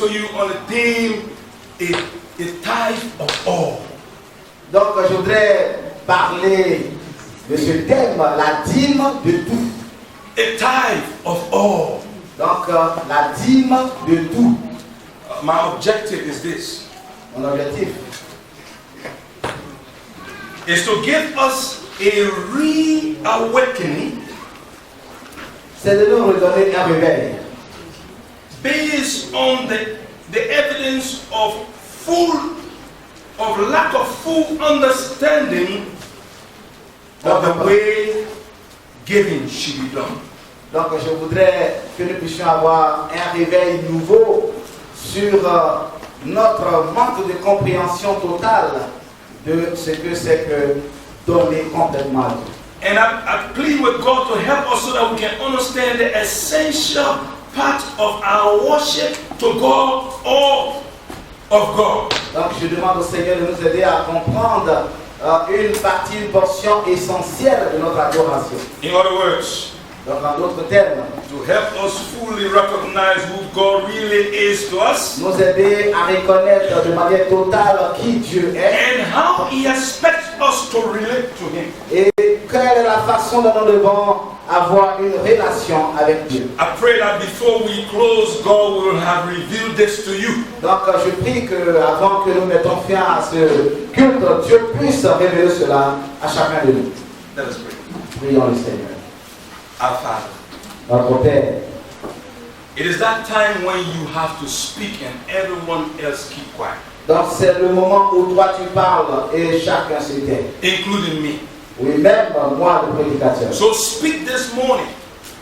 to you on the theme, a tithe of all. Donc je voudrais parler de ce thème, la dîme de tout. A tithe of all. Donc la dîme de tout. My objective is this. Mon objectif is to give us a reawakening. C'est de nous redonner un réveil. Based on the evidence of lack of full understanding of the way giving should be done. Donc je voudrais que nous puissions avoir un réveil nouveau sur notre manque de compréhension totale de ce que c'est que donner complètement. And I plead with God to help us so that we can understand the essential part of our worship to God or of God. Donc je demande au Seigneur de nous aider à comprendre une portion essentielle de notre adoration. In other words, donc en d'autres termes, to help us fully recognize who God really is to us, nous aider à reconnaître de manière totale qui Dieu est, and how He expects us to relate to Him. Et quelle est la façon dont nous devons avoir une relation avec Dieu. I pray that before we close, God will have revealed this to you. Donc je prie que avant que nous mettons fin à ce culte, Dieu puisse révéler cela à chacun de nous. Let us pray. Prions le Seigneur. Our Father, notre Père, it is that time when you have to speak and everyone else keep quiet. Donc c'est le moment où toi tu parles et chacun se tait. Including me. Oui, même moi le prédicateur. So speak this morning.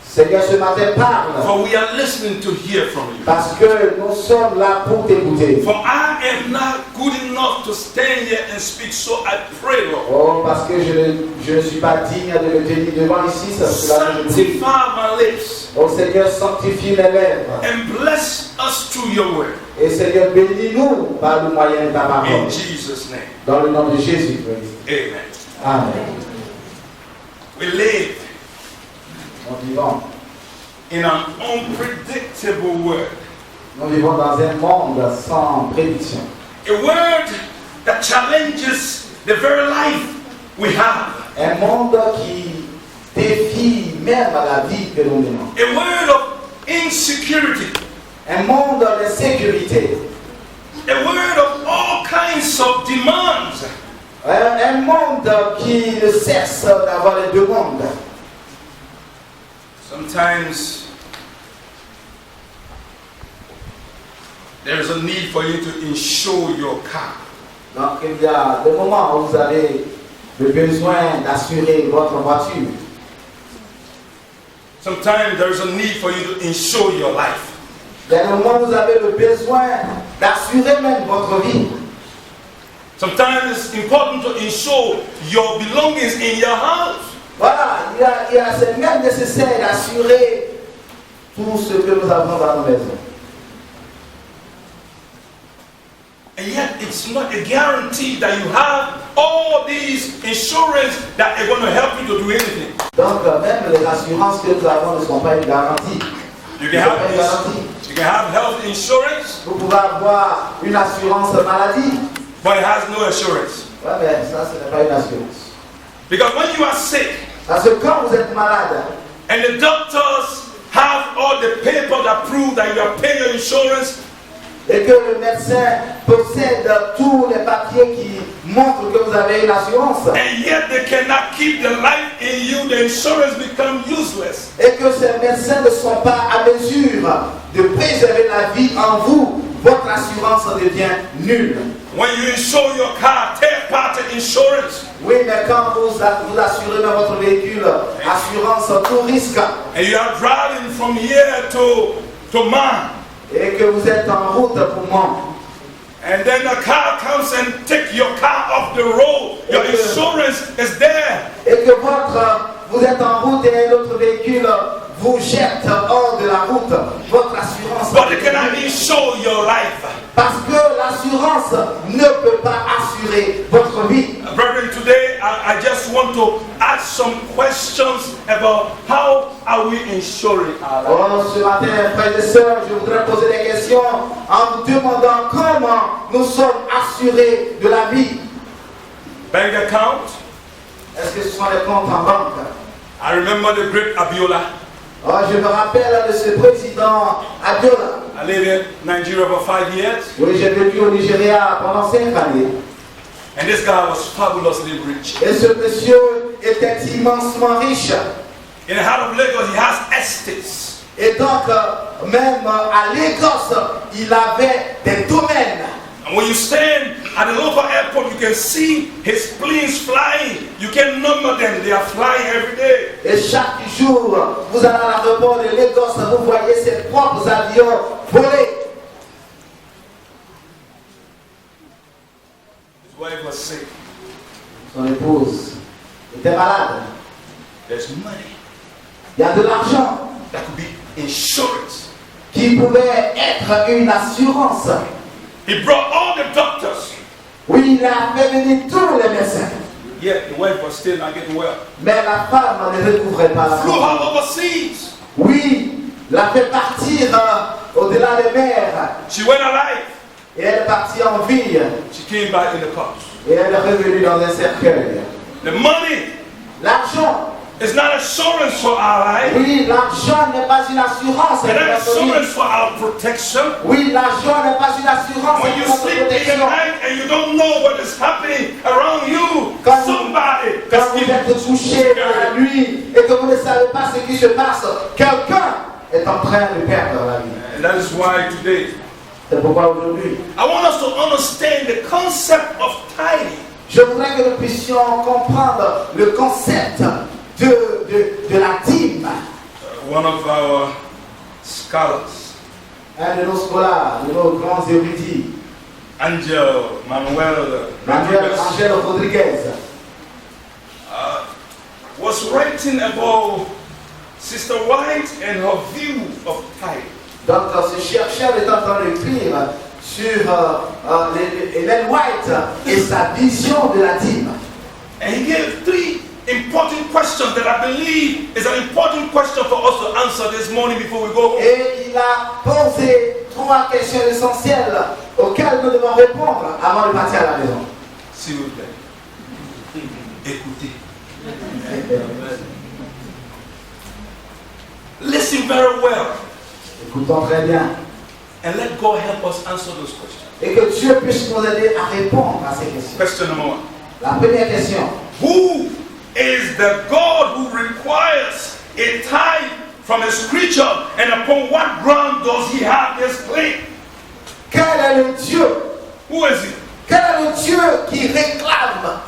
Seigneur, ce matin parle. For we are listening to hear from you. Parce que nous sommes là pour t'écouter. For I am not good enough to stand here and speak, so I pray, Lord. Oh, parce que je ne suis pas digne de me tenir devant ici, c'est cela que je prie. Sanctify my lips. Oh Seigneur, sanctifie mes lèvres. And bless us through your word. Et Seigneur, bénis-nous par le moyen de ta parole. In Jesus' name. Dans le nom de Jésus-Christ. Amen. Amen. We live Nous vivons. In an unpredictable world. Nous vivons dans un monde sans prédiction. A world that challenges the very life we have. Un monde qui défie même la vie que nous menons. A world of insecurity. Un monde d'insécurité. A world of all kinds of demands. Un monde qui ne cesse d'avoir les demandes. Sometimes there is a need for you to insure your car. Donc il y a des moments où vous avez le besoin d'assurer votre voiture. Sometimes there is a need for you to insure your life. Il y a des moments où vous avez le besoin d'assurer même votre vie. Sometimes it's important to insure your belongings in your house. Voilà, c'est même nécessaire d'assurer tout ce que nous avons dans nos maisons. And yet it's not a guarantee that you have all these insurance that are going to help you to do anything. Donc même les assurances que nous avons ne sont pas une garantie. You can have health insurance. Vous pouvez avoir une assurance maladie. But it has no assurance. Ouais, mais ça, ce n'est pas une assurance. Because when you are sick, parce que quand vous êtes malade, and the doctors have all the paper that prove that you are paying your insurance, et que le médecin possède tous les papiers qui montrent que vous avez une assurance, and yet they cannot keep the life in you, the insurance becomes useless. Et que ces médecins ne sont pas à mesure de préserver la vie en vous, votre assurance devient nulle. When you insure your car, third-party insurance. Oui, mais quand vous assurez dans votre véhicule, assurance tout risque. And you are driving from here to Man. Et que vous êtes en route pour Mans. And then the car comes and take your car off the road. Your insurance is there. Et que vous êtes en route et l'autre véhicule vous jette hors de la route. Votre assurance. But it cannot insure your life. Parce que l'assurance ne peut pas assurer votre vie. Brethren, today I just want to ask some questions about how are we ensuring our life? Oh, ce matin, frères et sœurs, je voudrais poser des questions en vous demandant comment nous sommes assurés de la vie. Bank account. Est-ce que ce sont les comptes en banque? I remember the great Abiola. Oh, je me rappelle de ce président Abiola. I lived in Nigeria for 5 years. Oui, j'ai vécu au Nigeria pendant 5 années. And this guy was fabulously rich. Et ce monsieur était immensement riche. In the heart of Lagos, he has estates. Et donc, même à Lagos, il avait des domaines. And when you stand at the local airport, you can see his planes flying. You can number them. They are flying every day. Et chaque jour, vous allez à l'aéroport de Lagos, vous voyez ses propres avions voler. His wife was sick. Son épouse était malade. There's money. Il y a de l'argent That could be insurance. qui pouvait être une assurance. He brought all the doctors. Oui, il a fait venir tous les médecins. Yet the wife was still not getting well. Mais la femme ne recouvrait pas la Flew santé. her overseas. Oui, l'a fait partir au-delà des mers. She went alive. Et elle est partie en vie. She came back in the car. Et elle est revenue dans un cercueil. The money L'argent. is not assurance for our life. Oui, l'argent n'est pas une assurance. It's pour not notre vie. assurance for our protection. Oui, l'argent n'est pas une assurance When pour you notre sleep in the protection. night and you don't know what is happening around you, Quand somebody Quand has vous given êtes couché dans la nuit et que vous ne savez pas ce qui se passe, quelqu'un est en train de perdre la vie. And that is why today C'est pourquoi aujourd'hui, I want us to understand the concept of tithing. je voudrais que nous puissions comprendre le concept de la dîme. One of our scholars, Un de nos scolaires, de nos grands érudits, Angel Manuel Rodriguez, Angel Rodriguez, was writing about Sister White and her view of tithing. donc ce chercheur est en train d'écrire sur Ellen White et sa vision de la dîme. And he gave 3 important questions that I believe is an important question for us to answer this morning before we go home. Et il a posé 3 questions essentielles auxquelles nous devons répondre avant de partir à la maison. S'il vous plaît. Écoutez. Listen very well Écoutons très bien. and let God help us answer those questions. Et que Dieu puisse nous aider à répondre à ces questions. Question number 1. La première question. Who is the God who requires a tithe from his creature, and upon what ground does he have this claim? Quel est le Dieu? Who is he? Quel est le Dieu qui réclame,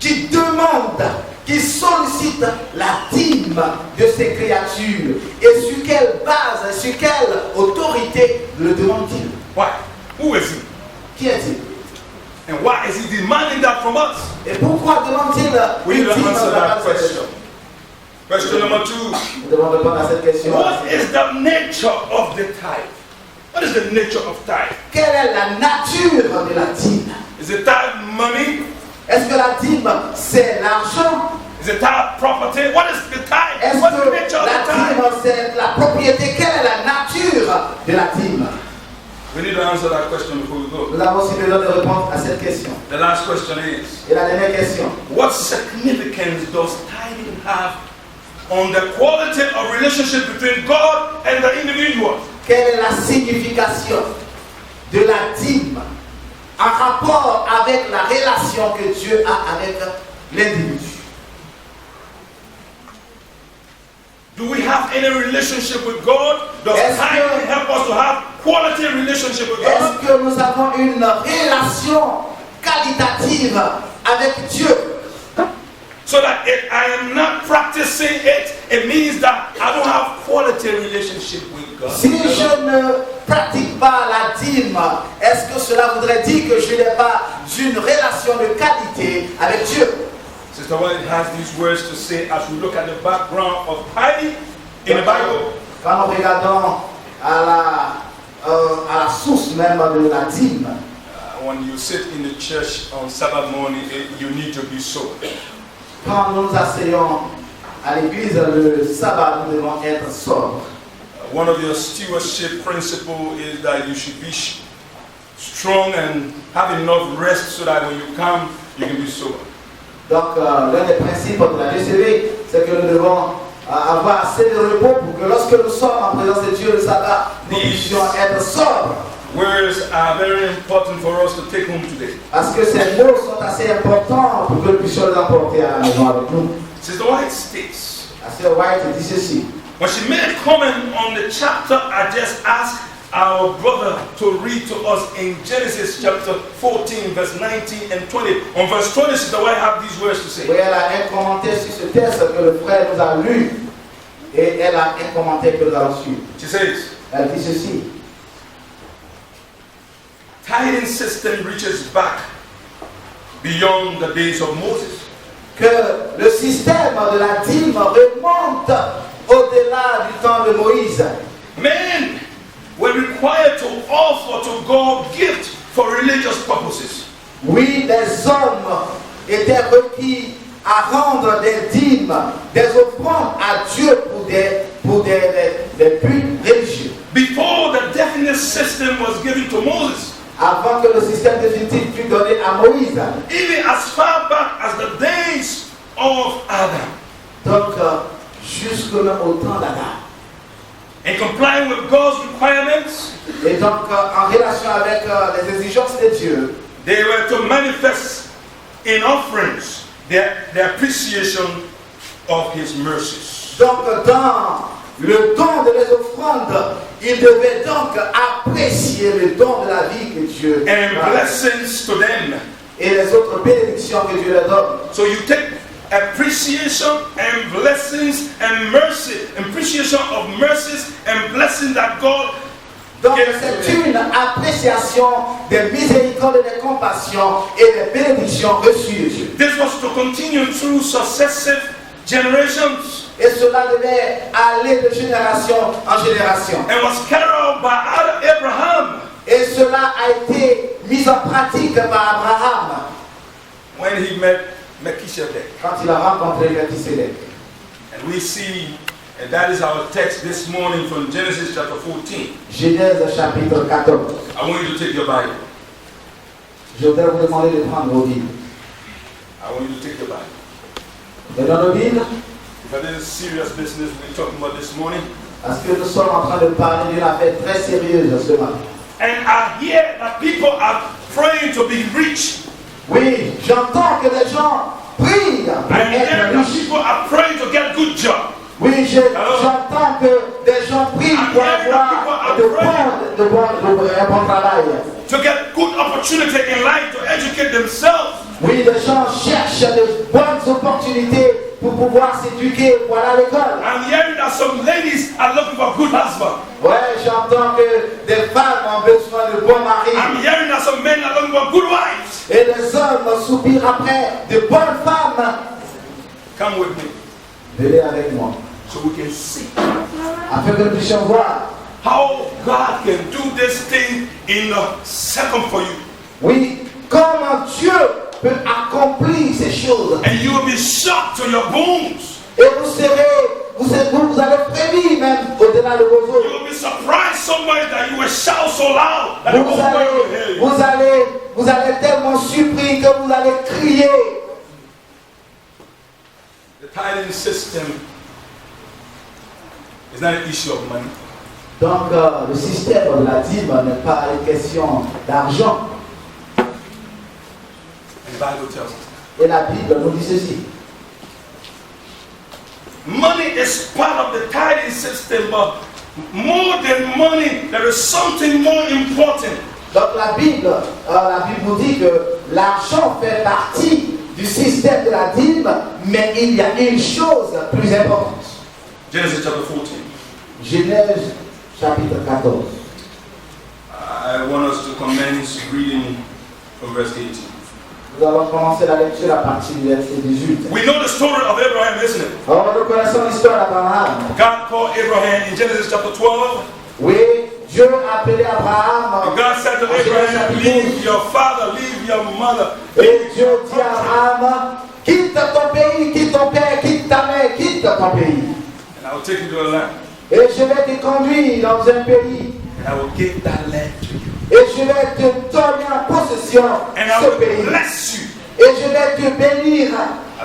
qui demande, qui sollicite la dîme de ses créatures? Et sur quelle base, sur quelle autorité le demande-t-il? Why? Who is he? Qui est-il? And why is he demanding that from us? Et pourquoi demande-t-il We une need to dîme answer de la that part de question. Question number 2. Nous devons répondre à cette question. What is the nature of the tithe? What is the nature of tithe? Quelle est la nature de la dîme? Is it tithe money? Est-ce que la dîme, c'est l'argent? Is it tithe property? What is the tithe? Est-ce What's the que nature of la the tithe? dîme, c'est la propriété? Quelle est la nature de la dîme? We need to answer that question before we go. Nous avons aussi besoin de répondre à cette question. The last question is, Et la dernière question. what significance does tithing have on the quality of relationship between God and the individual? Quelle est la signification de la dîme en rapport avec la relation que Dieu a avec l'individu? Do we have any relationship with God? Does Est-ce tithing que- help us to have quality relationship with God? Est-ce que nous avons une relation qualitative avec Dieu? So that if I am not practicing it, it means that I don't have quality relationship with God. Si je ne pratique pas la dîme, est-ce que cela voudrait dire que je n'ai pas une relation de qualité avec Dieu? Sister White has these words to say as we look at the background of tithing in the Bible. Quand nous regardons à la source même de la dîme, When you sit in the church on Sabbath morning, you need to be sober. quand nous nous asseyons à l'église, le sabbat, nous devons être sobres. One of your stewardship principles is that you should be strong and have enough rest so that when you come, you can be sober. Donc, l'un des principes de la GCV, c'est que nous devons avoir assez de repos pour que lorsque nous sommes en présence de Dieu le sabbat, nous puissions être sobres. Words are very important for us to take home today. Parce que ces mots sont assez importants pour que nous puissions les emporter à la maison avec nous. Sister White states, La sœur White dit ceci. when she made a comment on the chapter I just asked our brother to read to us in Genesis chapter 14, verse 19 and 20. On verse 20, Sister White have these words to say. Oui, elle a un commentaire sur ce texte que le frère nous a lu. Et elle a un commentaire que nous allons suivre. She says, Elle dit ceci. tithing system reaches back beyond the days of Moses. Que le système de la dîme remonte au-delà du temps de Moïse. Men were required to offer to God gifts for religious purposes. Oui, les hommes étaient requis à rendre des dîmes, des offrandes à Dieu pour des buts religieux. Before the definite system was given to Moses, Avant que le système définitif fût donné à Moïse. even as far back as the days of Adam. Donc, jusque même au temps d'Adam. In complying with God's requirements, Et donc, en relation avec les exigences de Dieu, they were to manifest in offerings their appreciation of His mercies. donc dans le don de les offrandes, ils devaient donc apprécier le don de la vie que Dieu And a blessings to them. et les autres bénédictions que Dieu leur donne. So you take appreciation and blessings and mercy, appreciation of mercies and blessings that God Donc gives c'est to them. une appréciation des miséricordes et des compassions et des bénédictions reçues de Dieu. This was to continue through successive generations Et cela devait aller de génération en génération. and was carried out by Abraham Et cela a été mis en pratique par Abraham when he met Melchizedek. quand il a rencontré Melchisedec. And we see, and that is our text this morning from Genesis chapter 14. Genèse chapitre 14. I want you to take your Bible. Je voudrais vous demander de prendre vos Bibles. I want you to take your Bible. Et dans nos Bibles, But this is serious business we're talking about this morning. parce que nous sommes en train de parler d'une affaire très sérieuse ce matin. And I hear that people are praying to be rich. Oui, j'entends que les gens prient pour I hear être that riches. people are praying to get good job. Oui, j'entends que des gens prient pour avoir un bon travail. To get good opportunity in life to educate themselves. Oui, les gens cherchent de bonnes opportunités pour pouvoir s'éduquer pour aller à l'école. I'm hearing that some ladies are looking for good husbands. Ouais, j'entends que des femmes ont besoin de bons maris. I'm hearing that some men are looking for good wives. Et les hommes soupirent après de bonnes femmes. Come with me Venez avec moi, so we can see afin que nous puissions voir. how God can do this thing in a second for you. Oui, comment Dieu peut accomplir ces choses. And you will be shocked to your bones. Et vous allez frémir même au-delà de vos os. You will be surprised so much that you will shout so loud that the whole world will hear you. Vous allez tellement surpris que vous allez crier. The tithing system is not an issue of money. Donc le système de la dîme n'est pas une question d'argent. And the Bible tells us Et la Bible nous dit ceci. money is part of the tithing system, but more than money, there is something more important. Donc la Bible nous dit que l'argent fait partie du système de la dîme, mais il y a une chose plus importante. Genesis chapter 14. Genèse chapitre 14. I want us to commence reading from verse 18. Nous allons commencer la lecture à partir du verset 18. We know the story of Abraham, isn't it? Alors nous connaissons l'histoire d'Abraham. God called Abraham in Genesis chapter 12. Oui, Dieu a appelé Abraham. And God said to Abraham, leave your father, leave your mother. Et Dieu dit à Abraham, quitte ton pays, quitte ton père, quitte ta mère, quitte ton pays. And I will take you to a land. Et je vais te conduire dans un pays. And I will give that land to you. Et je vais te donner en possession And I ce will pays. bless you. Et je vais te bénir.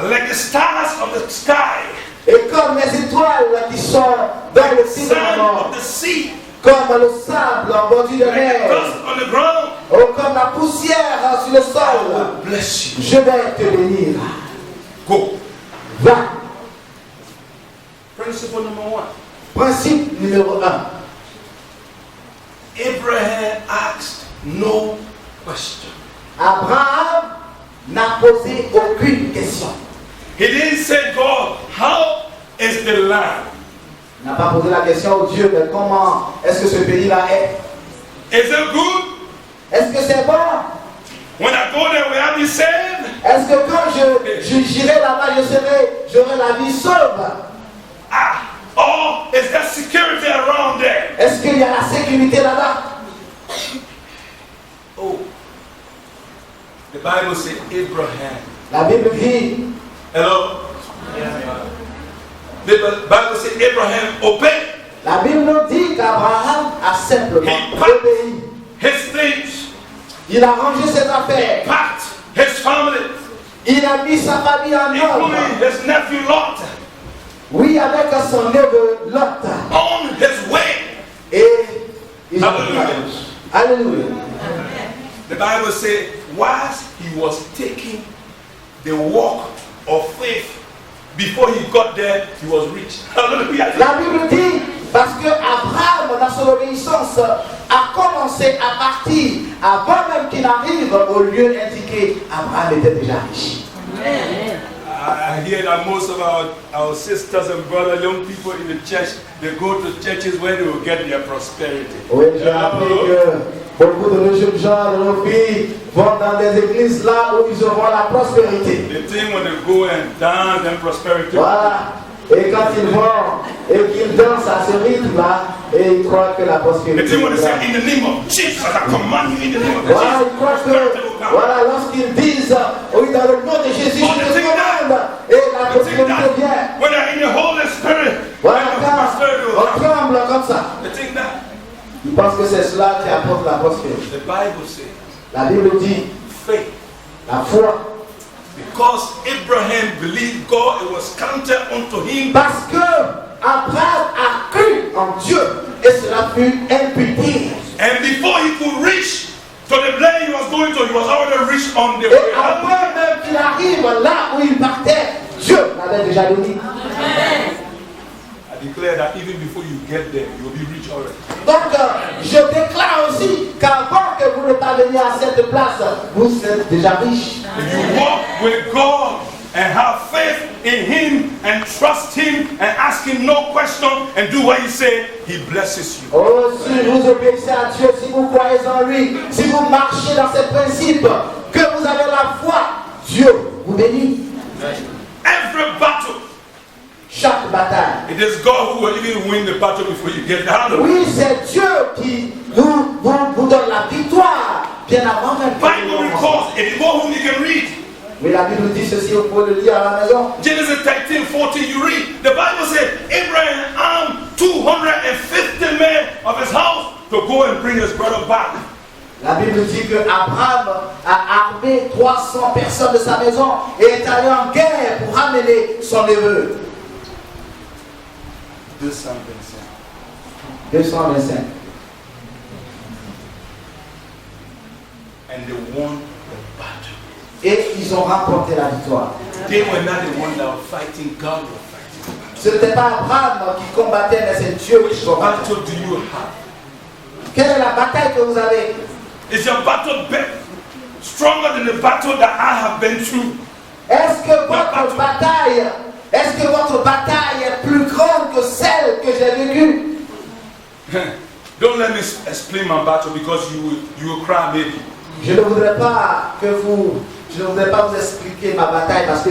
Like the stars of the sky. Et comme les étoiles qui sont dans le Sand firmament. of the sea. Comme le sable en bordure de Like the mer. dust on the ground. Ou comme la poussière sur le I sol. will bless you. Je vais te bénir. Go. Va. Principle number 1. Principe numéro 1. Abraham asked no question. Abraham n'a posé aucune question. He didn't say, God, how is the land? Il n'a pas posé la question au Dieu, mais comment est-ce que ce pays-là est? Is it good? Est-ce que c'est bon? When I go there, will I be saved? Est-ce que quand j'irai là-bas, j'aurai la vie sauve? Or is there security around there? Est-ce qu'il y a la sécurité là-bas? Oh, the Bible says Abraham. La Bible dit, Hello? The Bible says Abraham obeyed. la Bible nous dit qu'Abraham a simplement He packed obéi. his things, Il a rangé ses affaires. packed his family, Il a mis sa famille en ordre. including his nephew Lot, Oui, avec son neveu Lot. on his way. Et ils ont Hallelujah. Alléluia. The Bible says, whilst he was taking the walk of faith, before he got there, he was rich. Hallelujah. La Bible dit, parce que Abraham, dans son obéissance, a commencé à partir avant même qu'il arrive au lieu indiqué. Abraham était déjà riche. I hear that most of our sisters and brothers, young people in the church, they go to churches where they will get their prosperity. Oui, j'ai appris que beaucoup de nos jeunes gens, de nos filles, vont dans des églises là où ils auront la prospérité. They think when they go and dance, then prosperity. Voilà. Et quand ils vont et qu'ils dansent à ce rythme-là, et ils croient que la They prospérité. think when they say, in the name of Jesus, I command you in the name of Voilà, Jesus, ils croient prosperity que, will come. voilà, lorsqu'ils disent, oui, dans le nom de Jésus, je te commande, et la They think prospérité vient. that when they're in the Holy Spirit, Voilà, then quand prosperity will on come. tremble comme ça. They think that. Ils pensent que c'est cela qui apporte la prospérité. The Bible says, La Bible dit, faith. la foi. Because Abraham believed God, it was counted unto him. Parce que Abraham a cru en Dieu, et cela fut imputé. And before he could reach to the place he was going to, he was already reached on the Et way. avant même qu'il arrive là où il partait, Dieu l'avait déjà béni. I declare that even before you get there, you will be rich already. Donc, je déclare aussi qu'avant que vous ne parveniez à cette place, vous êtes déjà riche. If you walk with God and have faith in Him and trust Him and ask Him no question and do what He said, He blesses you. Oh, si vous obéissez à Dieu, si vous croyez en lui, si vous marchez dans ces principes, que vous avez la foi, Dieu vous bénit. Every battle, Chaque bataille. it is God who will even win the battle before you get down. Oui, c'est Dieu qui vous donne la victoire bien avant même. Bible records, if you go home, you can read. Oui, la Bible dit ceci, vous pouvez le lire à la maison. Genesis 13:14, you read. The Bible said Abraham armed 250 men of his house to go and bring his brother back. La Bible dit que Abraham a armé 300 personnes de sa maison et est allé en guerre pour ramener son neveu. 225. And they won the battle. Et ils ont remporté la victoire. They were not the ones that were fighting, God was fighting. Ce n'était pas Abraham qui combattait, mais c'est Dieu qui Which combattait. battle do you have? Quelle est la bataille que vous avez? Is your battle stronger than the battle that I have been through? Est-ce que votre bataille est plus grande que celle que j'ai vécue? Don't let me explain my battle because you will cry maybe. Je ne voudrais pas vous expliquer ma bataille parce que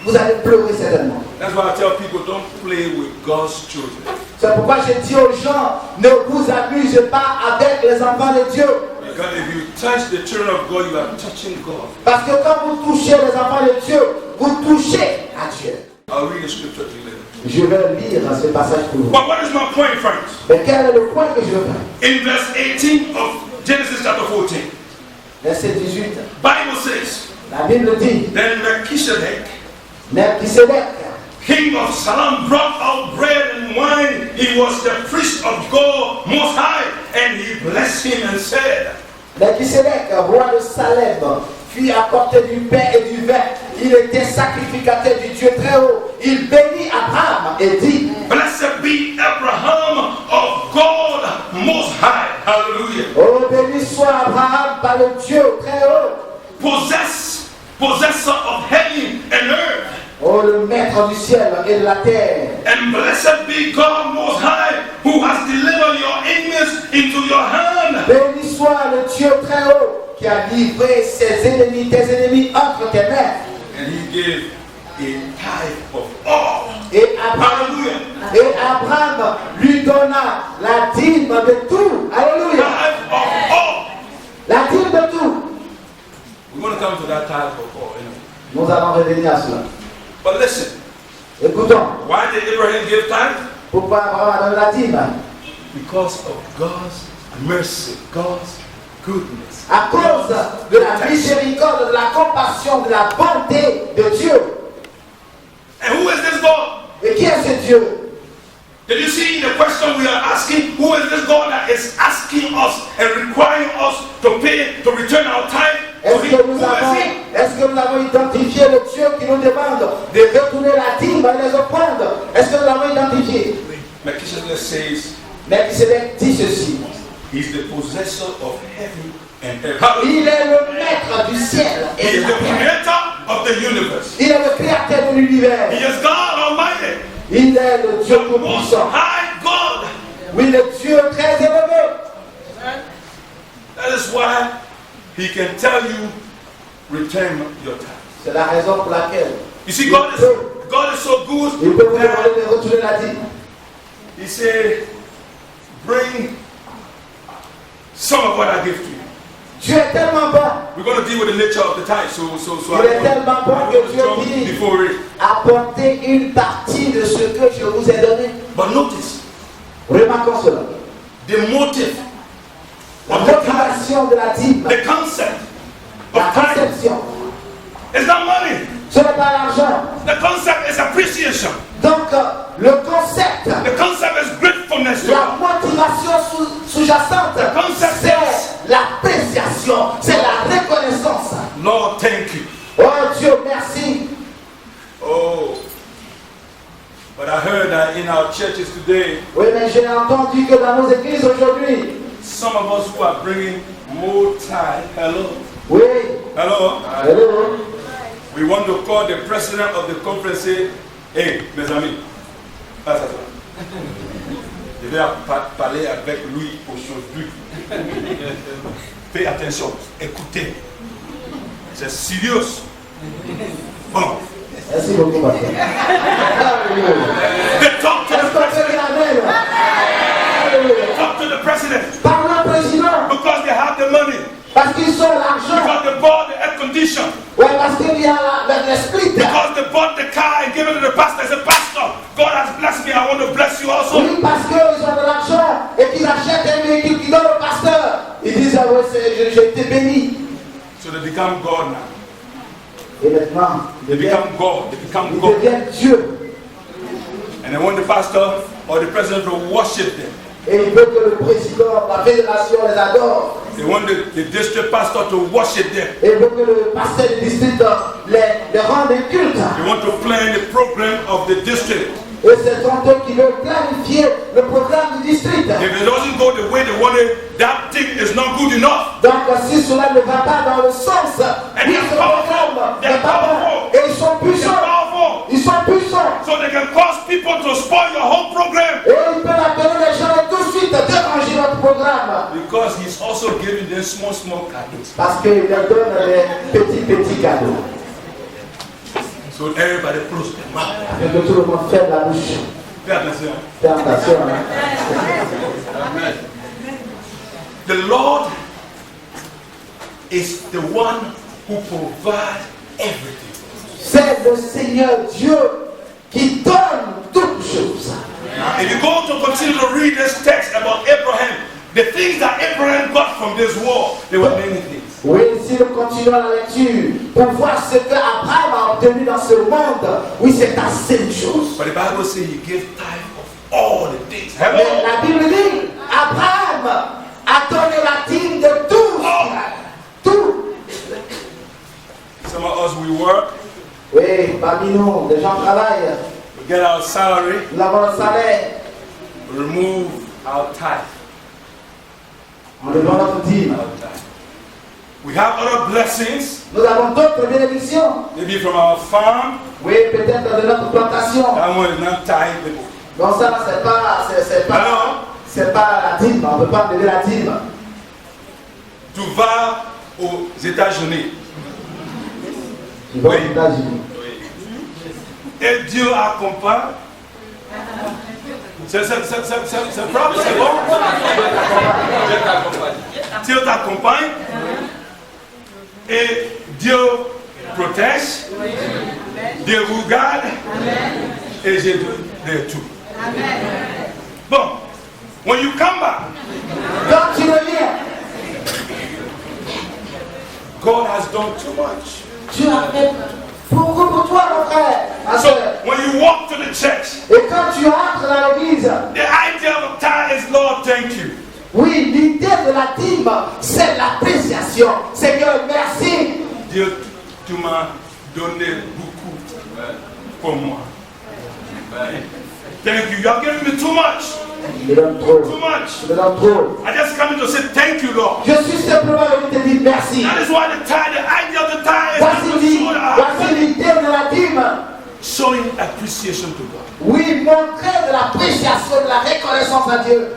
vous allez pleurer certainement. That's why I tell people don't play with God's children. C'est pourquoi je dis aux gens, ne vous amusez pas avec les enfants de Dieu. Because if you touch the children of God, you are touching God. Parce que quand vous touchez les enfants de Dieu, vous touchez à Dieu. I'll read the scripture to you later. passage pour vous. But what is my point, friends? Mais quel est le point que je veux faire? In verse 18 of Genesis chapter 14, Verset 18. Bible says, La Bible dit, then Melchizedek, Melchisedec, king of Salem, brought out bread and wine. He was the priest of God Most High, and he blessed him and said, Melchisedec, roi de Salem, fit apporter du pain et du vin. Il était sacrificateur du Dieu très haut. Il bénit Abraham et dit, Blessed be Abraham of God Most High. Hallelujah. oh béni soit Abraham par le Dieu très haut. Possessor of heaven and earth. Oh le maître du ciel et de la terre. And blessed be God Most High, who has delivered your enemies into your hand. Béni soit le Dieu très haut qui a livré ses ennemis, tes ennemis entre tes mains. And he gave a tithe of all. Et Hallelujah. Abraham lui donna la dîme de tout. Alléluia. Tithe of all. La dîme de tout. We're going to come to that tithe of all. Nous allons revenir à cela. But listen, Écoutons. why did Abraham give tithe? Pourquoi Abraham a donné la dîme? Because of God's mercy, God's goodness. À cause de la miséricorde, de la compassion, de la bonté de Dieu. And who is this God? Et qui est ce Dieu? Did you see the question we are asking? Who is this God that is asking us and requiring us to pay, to return our tithe? Est-ce que nous avons identifié le Dieu qui nous demande de retourner la dîme et les offrandes? Est-ce que nous l'avons identifié? Melchizedek says, Melchisedec dit ceci. he's the possessor of heaven and earth. Il est le maître du ciel He et is de the la terre. creator of the universe. Il est le créateur de l'univers. He is God Almighty, Il est le Dieu the most tout-puissant. high God. Oui, le Dieu très élevé. That is why he can tell you, return your tithe. C'est la raison pour laquelle You see, God is so good il peut vous that demander de retourner la dîme. he said, bring some of what I give to you. Dieu est tellement bon. We're going to deal with the nature of the tithe, so Il est tellement bon que Dieu dit, before it. apportez une partie de ce que je vous ai donné. But notice, Remarquons cela. the motive La of the tithe, motivation de la dîme, the concept la of tithe conception, is not money. ce n'est pas l'argent. The concept is appreciation. Donc, le concept, The concept is gratefulness to la God. motivation sous-jacente, The concept c'est l'appréciation, c'est la reconnaissance. Lord, thank you. Oh Dieu, merci. Oh, but I heard that in our churches today, Oui, mais j'ai entendu que dans nos églises aujourd'hui, some of us who are bringing more tithe, oui, hello, hello, we want to call the president of the conference, say, hey, mes amis, passe à toi. Je vais parler avec lui aujourd'hui. Fais attention, écoutez. C'est sérieux. Bon. merci beaucoup, pasteur. They talk to Est-ce the qu'on president. peut dire amen? Alléluia. Talk to the president Parle au président, because they have the money. parce qu'ils ont l'argent. Because they bought the air condition. Oui, parce qu'il y a l'esprit. Because they bought the car and gave it to the pastor. They said, Pastor, God has blessed me. I want to bless you also. Oui, parce qu'ils ont de l'argent et qu'ils achètent un véhicule qui donne au pasteur. Ils disent, ah ouais, j'ai été béni. So they become God now. Et maintenant, They become God. They become ils God. deviennent Dieu. And they want the pastor or the president to worship them. Et il veut que le président, la fédération les adore. They want the district pastor to worship them. Et il veut que le pasteur du district les rende un culte. They want to plan the program of the district. Et c'est eux qui veulent planifier le programme du district. If it doesn't go the way they want it, that thing is not good enough. Donc si cela ne va pas dans le sens, oui, ce programme n'est pas bon. Et ils sont They're puissants. powerful. Ils sont puissants. So they can cause people to spoil your whole program. Et ils peuvent appeler les gens tout de suite déranger notre programme. Because he's also giving them small cadeaux. Parce qu'il leur donne des petits cadeaux. So everybody close their mouth. Et que tout le monde ferme la bouche. Pay attention. Fais attention. Hein. The Lord is the one who provides everything. C'est le Seigneur Dieu qui donne toutes choses. If you go to continue to read this text about Abraham, the things that Abraham got from this war, there were many things. Oui, si nous continuons la lecture, pour voir ce que Abraham a obtenu dans ce monde, oui, c'est assez de choses. But the Bible says he gave tithe of all the things. Mais la Bible dit, Abraham a donné la dîme de tout. Tout. Some of us, we work, Oui, parmi nous, les gens travaillent, we get our salary, nous avons le salaire, we remove our tithe. on demande notre dîme. Our tithe. We have other blessings, Nous avons d'autres bénédictions. maybe from our farm. Oui, peut-être de notre plantation. That one is not tithe. Donc ça, c'est pas la dîme. On ne peut pas donner la dîme. Tu vas aux États-Unis. Tu vas aux Oui. États-Unis. Et Dieu accompagne. C'est propre, c'est bon. Dieu t'accompagne. Et Dieu protège. Dieu vous garde. Et j'ai de tout. Bon, when you come back, Quand tu reviens, God has done too much. Dieu a fait beaucoup pour toi, mon frère, ma So soeur. when you walk to the church, Et quand tu entres dans l'église, the idea of tithe is, Lord, thank you. oui, l'idée de la dîme, c'est l'appréciation. Seigneur, merci. Dieu, tu m'as donné beaucoup pour moi. Thank you. You have given me too much. Je me donne trop. Too much. Je me donne trop. I just come to say thank you, Lord. Je suis simplement venu te dire merci. That is why the idea of the tithe is Voici l'idée de la dîme. showing appreciation to God. Oui, montrer de l'appréciation, de la reconnaissance à Dieu.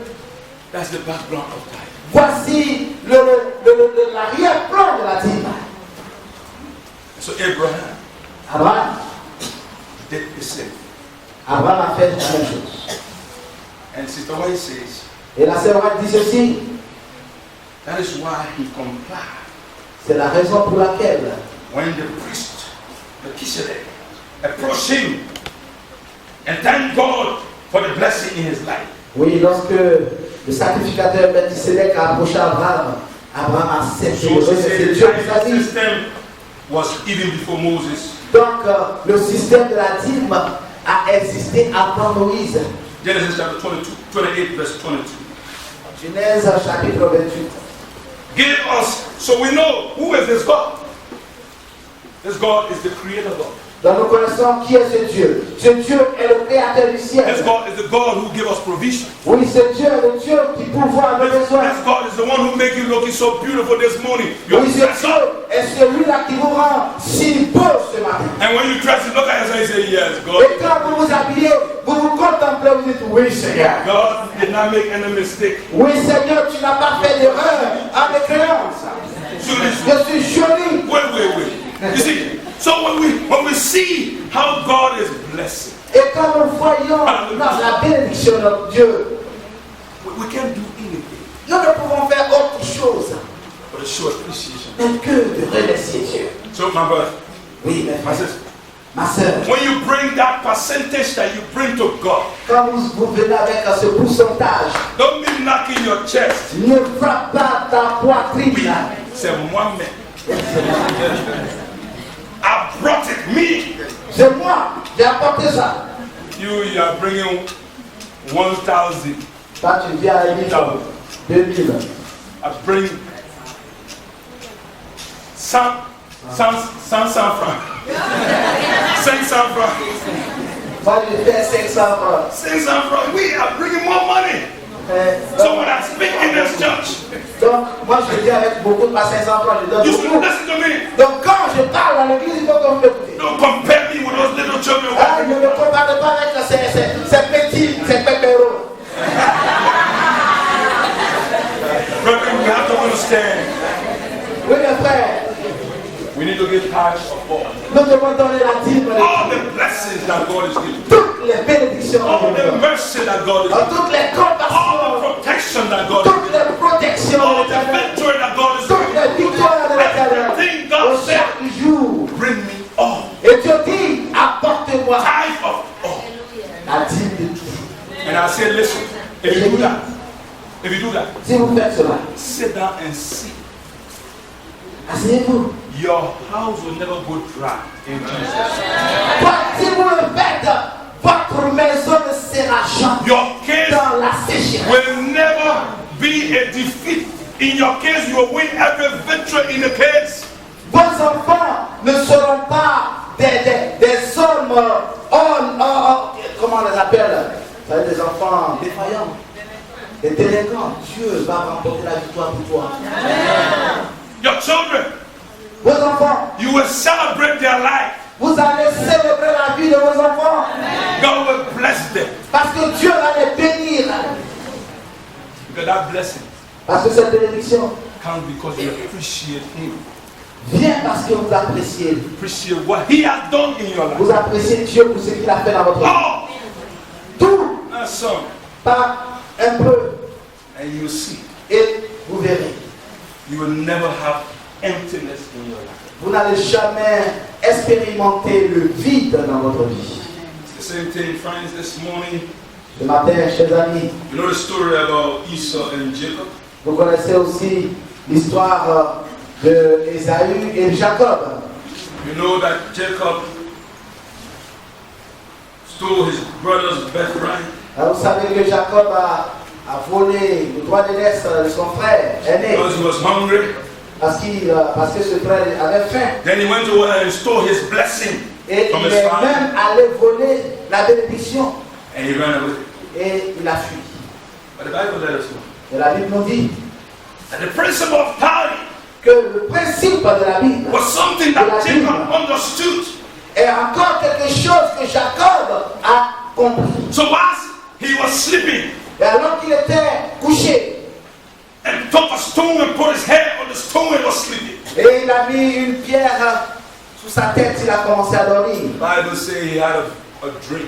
That's the background of tithe. Voici l'arrière-plan de la dîme. So Abraham Abraham, did the same. Abraham a fait la même chose. And Sister White says, Et la sœur White dit ceci, that is why he complied c'est la raison pour laquelle when the priest, Melchizedek, approached him and thanked God for the blessing in his life. oui, lorsque le sacrificateur Melchizedek a approché Abraham, Abraham a accepté So de she remercier said the Dieu pour sa tithe vie. system was even before Moses. Donc, le système de la dîme a existé avant Moïse. Genesis chapter 22, 28, verse 22. Genèse chapitre 28. Give us, so we know who is this God. This God is the creator God. Donc nous connaissons qui est ce Dieu. Ce Dieu est le créateur du ciel. This God is the God who gives us provision. Oui, ce Dieu est le Dieu qui pourvoit nos besoins. This God is the one who makes you looking so beautiful this morning. You're Oui, ce dressed Dieu up. est celui-là qui vous rend si beau ce matin. And when you dress, you look at yourself and say, yes, Et God. quand vous vous habillez, vous vous contemplez, vous dites, oui Seigneur. God did not make any mistake. Oui Seigneur, tu n'as pas fait d'erreur en me créant. So this, Je suis joli. wait. You see, so when we see how God is blessing, Et quand nous voyons dans la bénédiction de notre Dieu, we can't do anything nous ne pouvons faire autre chose but to show appreciation. que de remercier Dieu. So my brother, Oui, mes my frères, sister, ma soeur, when you bring that percentage that you bring to God, quand vous venez avec ce pourcentage, don't be knocking your chest. ne frappe pas ta poitrine. Oui, c'est moi-même. I brought it, me. C'est moi, j'ai apporté ça. You are bringing 1,000. Quand tu viens à l'église, 2000. I bring 100 francs. 500 francs. Moi, je fais 500 francs. 500 francs. We are bringing more money. So when I speak in this church, Donc, moi, je viens avec beaucoup de pas 500 francs, je donne you should beaucoup. listen to me. Donc, quand je parle dans l'église, il faut que vous m'écoutez. Don't compare me with those little children. Ah, ne me comparez pas avec ces petits, ces pépéros. Brethren, we have to understand. Oui, mes frères, We need to give tithes of all. nous devons donner la dîme. All the blessings that God is giving. Toutes les bénédictions All de Dieu. the mercy that God is Dans giving. toutes les All compassions, the protection that God is toutes giving. les protections All de the l'Éternel, victory that God is toutes giving. les victoires de l'Éternel. Everything God said, Chaque jour. bring me all. Et Dieu dit, apportez-moi Tithe of all. la dîme de tout. And And I said, listen, if you do that, Si vous faites cela, sit down and see. asseyez-vous. Your house will never go dry in Jesus. Si vous le faites, votre maison ne sera jamais Your case dans la sécheresse. will never be a defeat. In your case, you will win every victory in the case. Vos enfants ne seront pas des hommes, comment on les appelle? Vous savez, des enfants défaillants, des délinquants. Dieu va remporter la victoire pour toi. Your children, Vos enfants, you will celebrate their life. vous allez célébrer la vie de vos enfants. God will bless them. Parce que Dieu va les bénir. Because that blessing Parce que cette bénédiction comes because you appreciate Him. vient parce que vous appréciez. Appreciate what He has done in your life. Vous appréciez Dieu pour ce qu'il a fait dans votre vie. Oh, Tout, not some. pas un peu. And you see, Et vous verrez. you will never have emptiness in your life. Vous n'allez jamais expérimenter le vide dans votre vie. It's the same thing, friends, this morning. Ce matin, chers amis, You know the story about Esau and Jacob? vous connaissez aussi l'histoire de Ésaü et de Jacob. You know that Jacob stole his brother's birthright. Alors, vous savez que Jacob a volé le droit de naissance de son frère aîné Because he was hungry. parce que ce frère avait faim. Then he went over and stole his blessing Et from il his est father. même allé voler la bénédiction. And he ran away. Et il a fui. But the Bible let us know Et la Bible nous dit that the principle of tithing que le principe de la Bible was something that Jacob understood. est encore quelque chose que Jacob a compris. So as he was sleeping Et alors qu'il était couché, and took a stone and put his head on the stone and was sleeping. et il a mis une pierre sous sa tête, il a commencé à dormir. The Bible says he had a dream.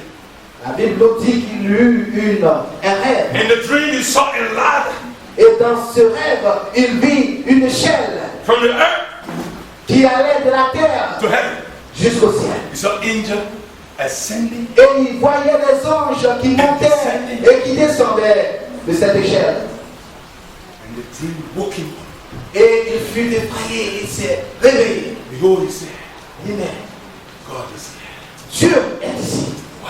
La Bible nous dit qu'il eut un rêve. In the dream he saw a ladder Et dans ce rêve, il vit une échelle from the earth qui allait de la terre to heaven. jusqu'au ciel. He saw angel ascending Et il voyait les anges qui montaient et qui descendaient de cette échelle. and the dream woke him. Et il fut effrayé, il s'est réveillé. Behold, he said, Il dit, mais God is here. Dieu est ici. Wow.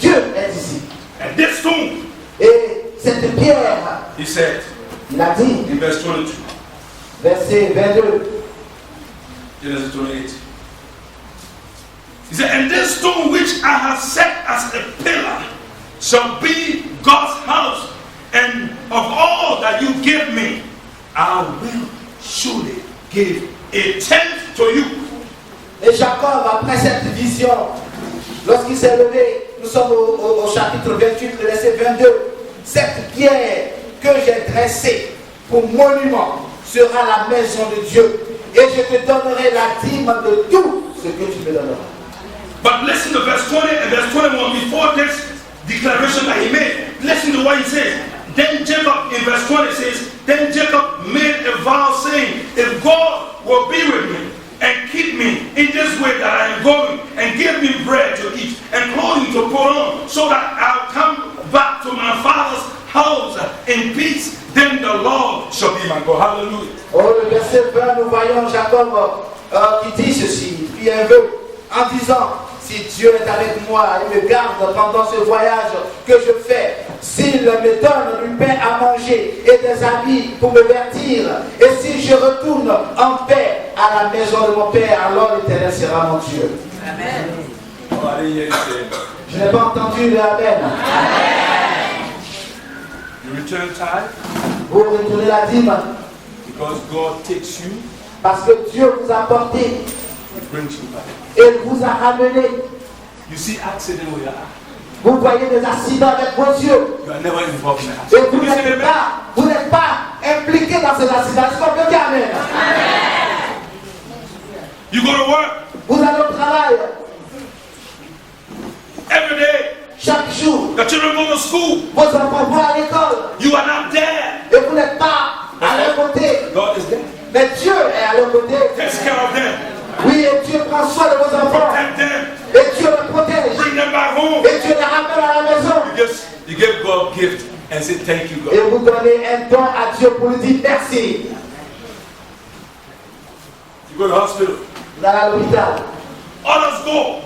Dieu est ici. And this stone, Et cette pierre, he said il a dit, in verse 22, verset 22, Genesis 28. He said, and this stone which I have set as a pillar shall be God's house, and of all that you give me, I will surely give a tenth to you. et Jacob, après cette vision, lorsqu'il s'est levé, nous sommes au chapitre 28, le verset 22, cette pierre que j'ai dressée pour monument sera la maison de Dieu, et je te donnerai la dîme de tout ce que tu me donneras. But listen to verse 20 and verse 21. Before this declaration that he made, listen to what he says. Then Jacob, in verse 20 says, then Jacob made a vow saying, if God will be with me and keep me in this way that I am going, and give me bread to eat and clothing to put on, so that I'll come back to my father's house in peace, then the Lord shall be my God. Hallelujah. Au verset 20, nous voyons Jacob qui dit ceci, il fit un vœu en disant, si Dieu est avec moi et me garde pendant ce voyage que je fais, s'il me donne du pain à manger et des habits pour me vertir, et si je retourne en paix à la maison de mon Père, alors l'Éternel sera mon Dieu. Amen. Oh, I didn't hear you say it. Je n'ai pas entendu le Amen. You return tithe Vous retournez la dîme because God takes you, parce que Dieu vous a porté He brings you back. et vous a ramené. You see accident where you are. Vous voyez des accidents avec vos yeux. You are never involved in Et accident. vous n'êtes pas impliqué dans ces accidents. Est-ce qu'on peut dire Amen? You go to work Vous allez au travail every day. chaque jour. The children go to school. Vos enfants vont à l'école You are not there. et vous n'êtes pas à leur côté. God is there. Mais Dieu est à leur côté. Takes care of them. Oui, et Dieu prend soin de vos enfants. Protect them. Et Dieu les protège. Bring them back home. Et Dieu les ramène à la maison. You and say thank you, Et God. vous donnez un don à Dieu pour lui dire merci. You go to the hospital. Vous allez à l'hôpital. Others go.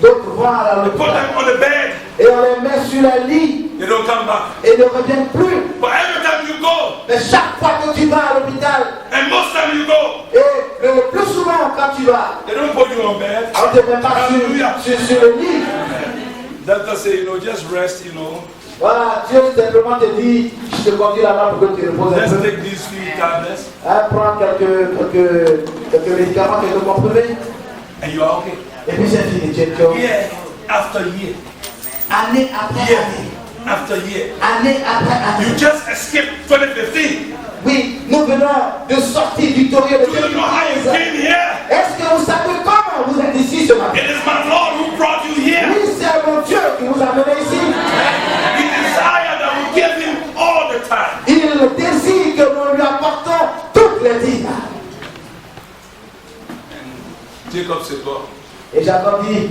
D'autres vont à They put l'hôpital. them on the bed. Et on les met sur le lit. They don't come back. Et ne reviennent plus. But every time you go, Mais chaque fois que tu vas à l'hôpital, and most time you go, et le plus souvent quand tu vas, they don't put you on bed. on ne te met pas sur le lit. Doctor say, just rest, Voilà, Dieu simplement te dit, je te conduis là-bas pour que tu reposes un Just peu. take these few tablets, Prends quelques médicaments, quelques comprimés, and you are okay. et puis c'est fini. Tu es Year after year, année après year année, after year. année après année. You just escaped 2015. Oui, nous venons de sortir victorieux de Do you know how you 2015. came here? Est-ce que vous savez comment vous êtes ici ce matin? It is my Lord who brought you here. Oui, c'est mon Dieu qui vous a amené ici. He desired that we give him all the time. Il désire que nous lui apportons toutes les vies. Jacob said, God, Et Jacob dit,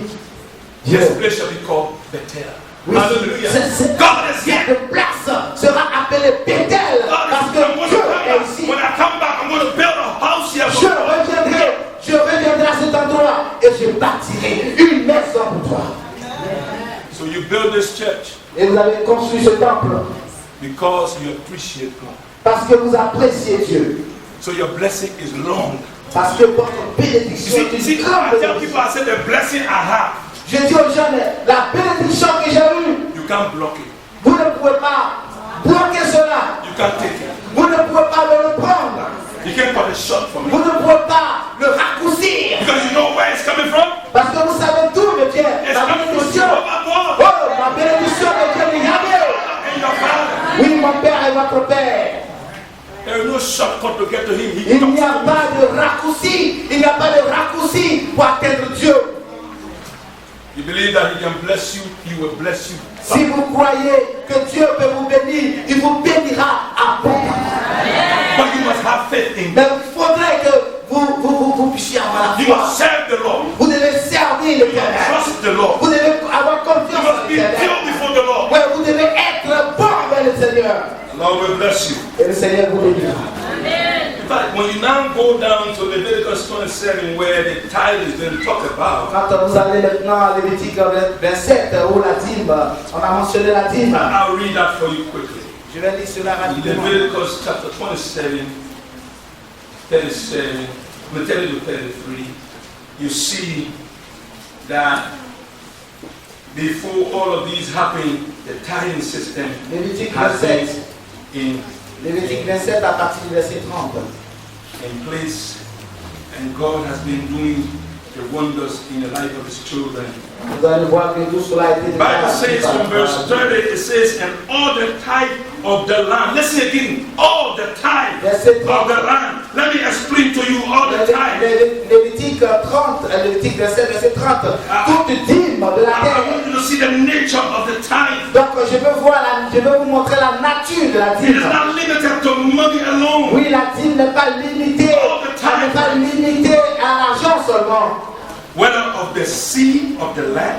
Dieu, this place shall be called Bethel. oui, Hallelujah. cette God is here. place sera appelée Bethel parce que Dieu est ici. When I come back, I'm going to build a house here. Je reviendrai à cet endroit et je bâtirai une maison pour toi. So you build this church Et vous avez construit ce temple because you appreciate God. parce que vous appréciez Dieu. So your blessing is long. Parce que votre bénédiction est See, une grande I tell bénédiction. people, I said the blessing I have, Je dis aux jeunes, la bénédiction que j'ai eue, you can't block it. vous ne pouvez pas bloquer cela. You can't take it. Vous ne pouvez pas me le prendre. You can't cut it short from Vous me. ne pouvez pas le raccourcir. Because you know where it's coming from? Parce que vous savez d'où me vient It's la coming from bénédiction. Jehovah God Oh, ma bénédiction me vient de Yahweh. and your Father. Oui, mon Père et votre Père. There is no shortcut to get to Him. He Il comes n'y a to pas de raccourci. Il n'y a pas de raccourci pour atteindre Dieu. you. Believe that He can bless you, He will bless you. Si vous croyez que Dieu peut vous bénir, il vous bénira abondamment. But you must have faith in Mais God. il faudrait que vous puissiez avoir la You foi. must serve the Lord. Vous devez servir You l'Éternel. must trust the Lord. Vous devez avoir You confiance must en be l'Éternel. pure before the Lord. Ouais, vous devez être bon avec le Seigneur. The Lord will bless you. Et le Seigneur vous bénira. In fact, when you now go down to Leviticus 27, where the tithe is being talked about, Quand vous allez maintenant à Lévitique 27, où la dîme, on a mentionné la dîme. I'll read that for you quickly. Je vais lire cela rapidement. Leviticus chapter 27, 37, 30 to 33, you see that before all of these happened, the tithing system Lévitique has 27. been Lévitique 27 à partir du verset 30. in place, and God has been doing the wonders in the life of His children. Vous allez voir que tout cela a été The Bible says in verse 30, it says, and all the tithe of the land. Listen again, all the tithe of the land. Let me explain to you all the tithe. Lévitique 30, Lévitique 27, verset 30. Toute dîme de la I terre. want you to see the nature of the tithe. Donc je veux vous montrer la nature de la It is dîme. not limited to money alone. Oui, la dîme n'est pas limitée. Elle n'est pas limitée à l'argent seulement. Whether of the seed of the land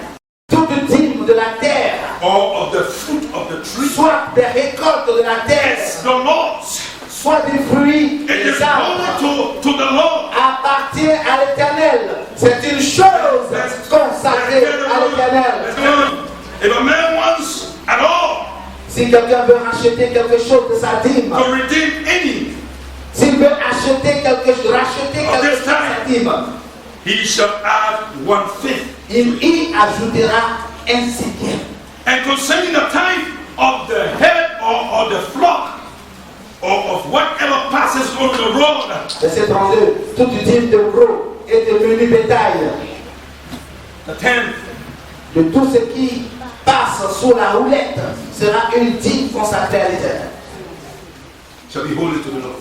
Toute dîme de la terre, or of the fruit of the tree, soit des récoltes de la terre, it's the Lord's. soit des fruits, It is des arbres, only to the Lord. appartient à l'Éternel. C'est une chose consacrée à l'Éternel. If a man wants at all Si quelqu'un veut racheter quelque chose de sa dîme, to redeem any, s'il veut acheter quelque chose, racheter quelque chose de sa dîme, he shall add 1/5. il y ajoutera un cinquième. And concerning the tithe of the head or the flock or of whatever passes on the road, Verset 32. Toute dîme de gros et de menu bétail, the tenth de tout ce qui passe sous la roulette, sera une dîme consacrée à l'Éternel. shall be holy to the Lord.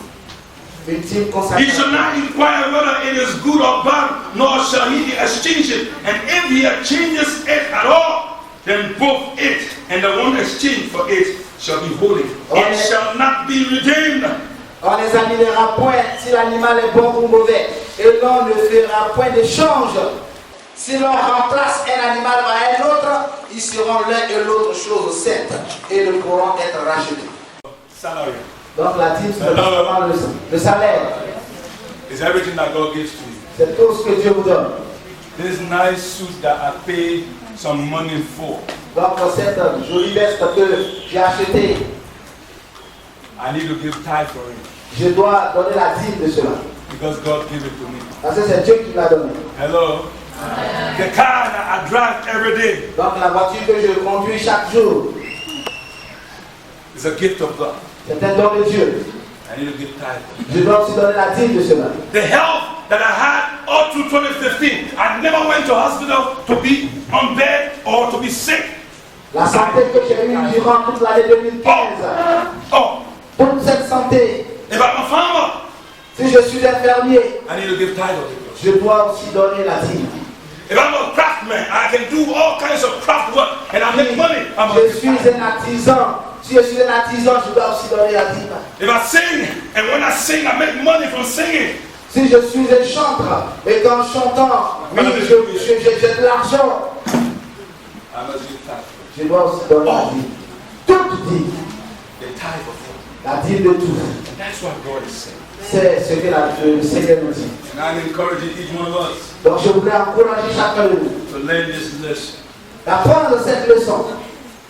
Une dîme consacrée. He shall not inquire whether it is good or bad, nor shall he exchange it. And if he exchanges it at all, then both it and the one exchanged for it shall be holy. It shall not be redeemed. On ne examinera point si l'animal est bon ou mauvais, et l'on ne fera point d'échange. Si l'on remplace un animal par un autre, il bénéficieront l'un et l'autre chose sainte et ne pourront être rachetés. Salary. Donc la dîme, c'est vraiment le salaire. It's everything that God gives to you. C'est tout ce que Dieu vous donne. This nice suit that I paid some money for, Donc cette jolie veste que j'ai achetée, I need to give tithe for it je dois donner la dîme de cela. because God gave it to me. Parce que c'est Dieu qui me l'a donné. Hello? The car that I drive every day Donc la voiture que je conduis chaque jour, is a gift of God. c'est un don de Dieu. I need to give tithe. Je dois aussi donner la dîme de cela. The health that I had all through 2015, I never went to hospital to be on bed or to be sick. La santé que j'ai eue durant toute l'année 2015, Oh, toute cette santé, if I'm a farmer, si je suis infirmier, I need to give tithe of it. je dois aussi donner la dîme. If I'm a craftsman, I can do all kinds of craft work and I make money. I'm Je a suis un artisan. Si je suis un artisan, je dois aussi donner la dîme. If I sing, and when I sing, I make money from singing. Si je suis un chanteur, et qu'en chantant, oui, j'ai de l'argent, I must give tithe. je dois aussi donner la dîme. Toute dîme, The tithe of it. la dîme de tout. And that's what God is saying. C'est ce que le Seigneur nous dit. And I'm encouraging each one of us Donc je voudrais encourager chacun de nous to learn this lesson. d'apprendre cette leçon.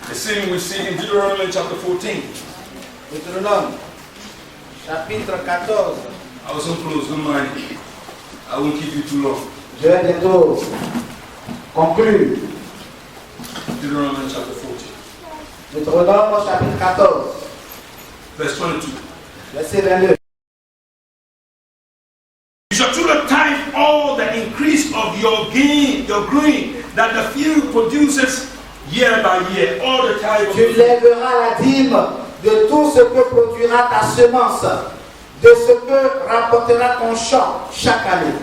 The same we see in Deuteronomy chapter 14. Deutéronome, chapitre 14. I was so close, don't mind. I won't keep you too long. Je vais bientôt conclure. Deuteronomy chapter 14, Deutéronome, chapitre 14, verse 22. verset 22. You shall truly tithe all the increase of your gain, your grain, that the field produces year by year. All the tithe of Tu your lèveras la dîme de tout ce que produira ta semence, de ce que rapportera ton champ chaque année.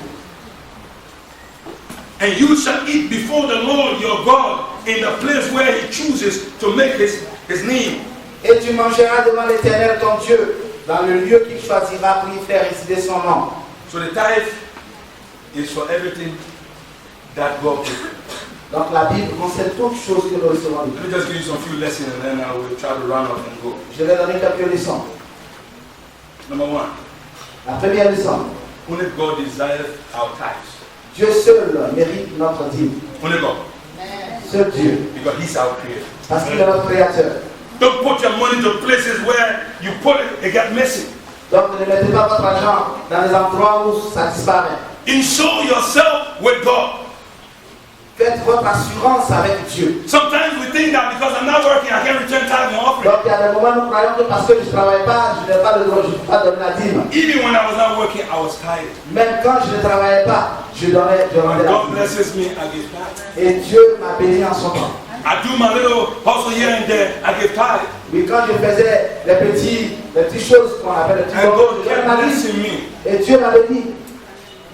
And you shall eat before the Lord your God in the place where he chooses to make his name. Et tu mangeras devant l'Éternel ton Dieu, dans le lieu qu'il choisira pour y faire résider son nom. So the tithe is for everything that God gives. Donc la Bible concerne toutes choses que nous recevons. Let me just give you some few lessons and then I will try to round up and go. Je vais donner quelques leçons. Number one, La première leçon, only God desires our tithes. Dieu seul mérite notre dîme. Only God, Seul Dieu, because he's our creator. parce qu'il est notre créateur. Don't put your money to places where you put it get messy. Donc ne mettez pas votre argent dans les endroits où ça disparaît. Insure yourself with God. Faites votre assurance avec Dieu. Sometimes we think that because I'm not working, I can return tithe and offering. Donc il y a des moments où nous croyons que parce que je ne travaille pas, je n'ai pas le droit, je ne peux pas donner la dîme. Even when I was not working, I was tired. Même quand je ne travaillais pas, je rendais When la God dîme. blesses me, I give tithe. Et Dieu m'a béni en son temps. I do my little hustle here and there, I give tithe. Oui, quand je faisais les petites choses qu'on appelle les petits And bons, God je donnais kept ma dîme. blessing me. Et Dieu m'a béni.